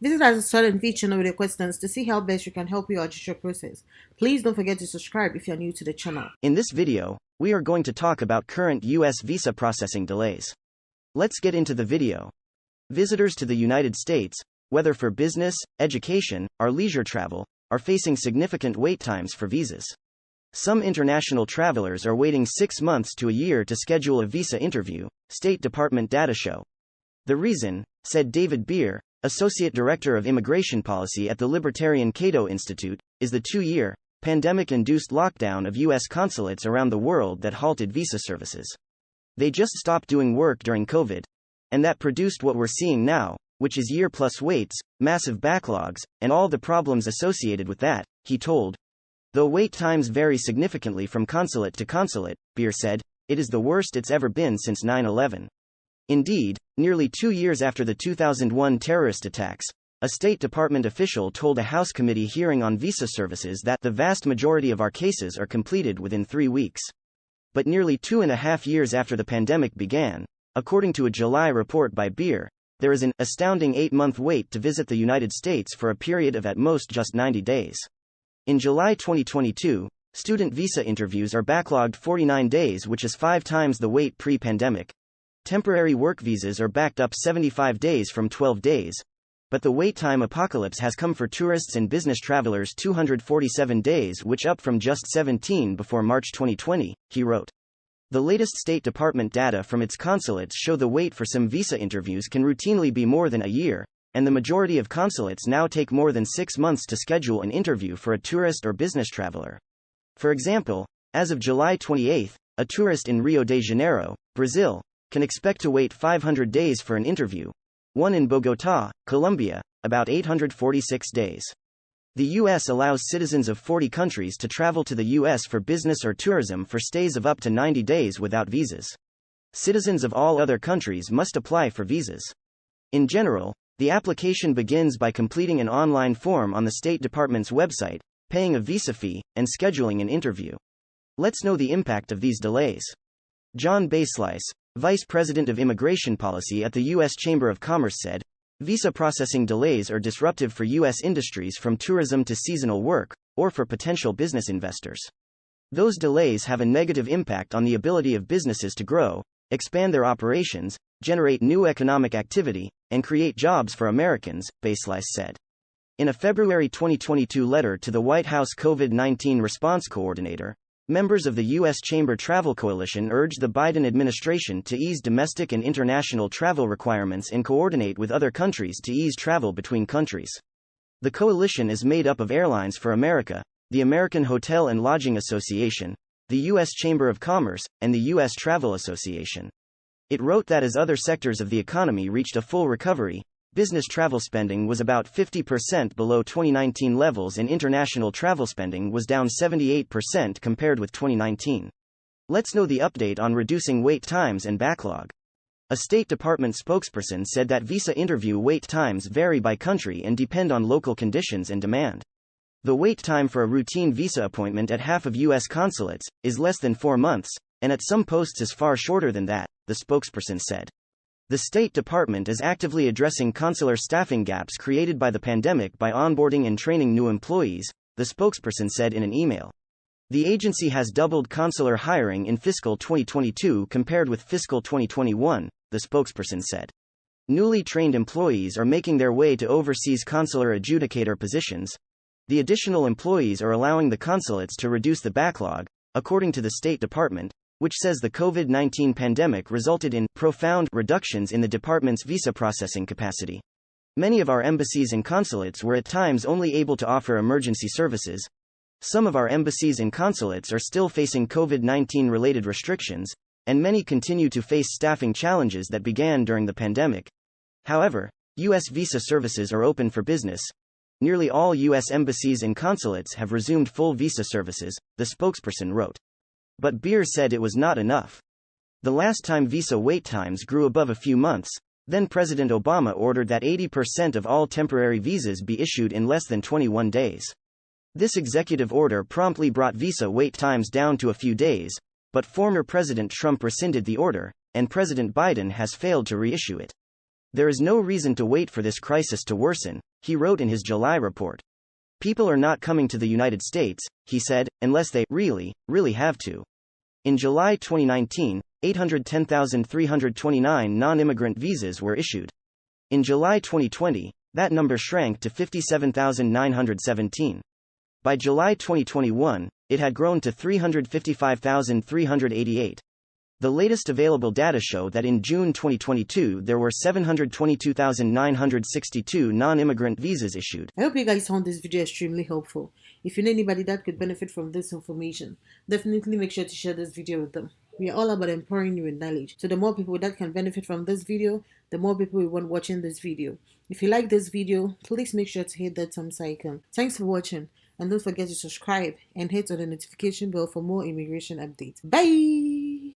Visit our Swat&Vee channel with your questions to see how best we can help you out your process. Please don't forget to subscribe if you're new to the channel. In this video, we are going to talk about current US visa processing delays. Let's get into the video. Visitors to the United States, whether for business, education, or leisure travel, are facing significant wait times for visas. Some international travelers are waiting 6 months to a year to schedule a visa interview, State Department data show. The reason, said David Beer, Associate Director of Immigration Policy at the Libertarian Cato Institute, is the 2-year, pandemic-induced lockdown of U.S. consulates around the world that halted visa services. They just stopped doing work during COVID. And that produced what we're seeing now, which is year-plus waits, massive backlogs, and all the problems associated with that, he told. Though wait times vary significantly from consulate to consulate, Beer said, it is the worst it's ever been since 9/11. Indeed, nearly 2 years after the 2001 terrorist attacks, a State Department official told a House committee hearing on visa services that the vast majority of our cases are completed within 3 weeks. But nearly 2.5 years after the pandemic began, according to a July report by Beer, there is an astounding 8-month wait to visit the United States for a period of at most just 90 days. In July 2022, student visa interviews are backlogged 49 days, which is 5 times the wait pre-pandemic. Temporary work visas are backed up 75 days from 12 days. But the wait time apocalypse has come for tourists and business travelers, 247 days, which up from just 17 before March 2020, he wrote. The latest State Department data from its consulates show the wait for some visa interviews can routinely be more than a year, and the majority of consulates now take more than 6 months to schedule an interview for a tourist or business traveler. For example, as of July 28, a tourist in Rio de Janeiro, Brazil, can expect to wait 500 days for an interview. One in Bogotá, Colombia, about 846 days. The U.S. allows citizens of 40 countries to travel to the U.S. for business or tourism for stays of up to 90 days without visas. Citizens of all other countries must apply for visas. In general, the application begins by completing an online form on the State Department's website, paying a visa fee, and scheduling an interview. Let's know the impact of these delays. John Baislice, Vice President of Immigration Policy at the U.S. Chamber of Commerce, said, visa processing delays are disruptive for U.S. industries from tourism to seasonal work, or for potential business investors. Those delays have a negative impact on the ability of businesses to grow, expand their operations, generate new economic activity, and create jobs for Americans, Baislice said. In a February 2022 letter to the White House COVID-19 response coordinator, members of the U.S. Chamber Travel Coalition urged the Biden administration to ease domestic and international travel requirements and coordinate with other countries to ease travel between countries. The coalition is made up of Airlines for America, the American Hotel and Lodging Association, the U.S. Chamber of Commerce, and the U.S. Travel Association. It wrote that as other sectors of the economy reached a full recovery, business travel spending was about 50% below 2019 levels and international travel spending was down 78% compared with 2019. Let's know the update on reducing wait times and backlog. A State Department spokesperson said that visa interview wait times vary by country and depend on local conditions and demand. The wait time for a routine visa appointment at half of U.S. consulates is less than 4 months, and at some posts is far shorter than that, the spokesperson said. The State Department is actively addressing consular staffing gaps created by the pandemic by onboarding and training new employees, the spokesperson said in an email. The agency has doubled consular hiring in fiscal 2022 compared with fiscal 2021, the spokesperson said. Newly trained employees are making their way to overseas consular adjudicator positions. The additional employees are allowing the consulates to reduce the backlog, according to the State Department, which says the COVID-19 pandemic resulted in profound reductions in the department's visa processing capacity. Many of our embassies and consulates were at times only able to offer emergency services. Some of our embassies and consulates are still facing COVID-19 related restrictions, and many continue to face staffing challenges that began during the pandemic. However, U.S. visa services are open for business. Nearly all U.S. embassies and consulates have resumed full visa services, the spokesperson wrote. But Beer said it was not enough. The last time visa wait times grew above a few months, then President Obama ordered that 80% of all temporary visas be issued in less than 21 days. This executive order promptly brought visa wait times down to a few days, but former President Trump rescinded the order, and President Biden has failed to reissue it. There is no reason to wait for this crisis to worsen, he wrote in his July report. People are not coming to the United States, he said, unless they really have to. In July 2019, 810,329 non-immigrant visas were issued. In July 2020, that number shrank to 57,917. By July 2021, it had grown to 355,388. The latest available data show that in June 2022 there were 722,962 non-immigrant visas issued. I hope you guys found this video extremely helpful. If you know anybody that could benefit from this information, definitely make sure to share this video with them. We are all about empowering you with knowledge. So the more people that can benefit from this video, the more people we want watching this video. If you like this video, please make sure to hit that thumbs icon. Thanks for watching, and don't forget to subscribe and hit on the notification bell for more immigration updates. Bye!